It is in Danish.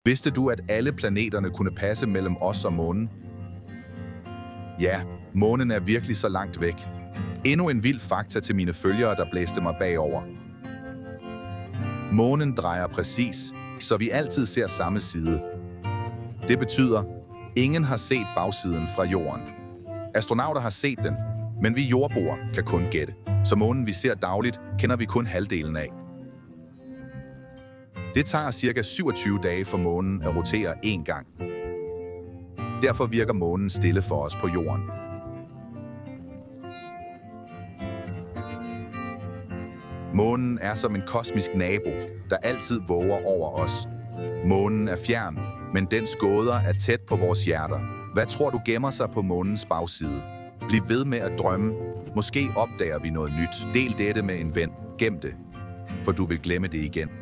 Vidste du, at alle planeterne kunne passe mellem os og månen? Ja, månen er virkelig så langt væk. Endnu en vild fakta til mine følgere, der blæste mig bagover. Månen drejer præcis, så vi altid ser samme side. Det betyder, ingen har set bagsiden fra jorden. Astronauter har set den, men vi jordboere kan kun gætte. Så månen, vi ser dagligt, kender vi kun halvdelen af. Det tager ca. 27 dage for månen at rotere én gang. Derfor virker månen stille for os på jorden. Månen er som en kosmisk nabo, der altid våger over os. Månen er fjern, men dens gåder er tæt på vores hjerter. Hvad tror du gemmer sig på månens bagside? Bliv ved med at drømme. Måske opdager vi noget nyt. Del dette med en ven. Gem det, for du vil glemme det igen.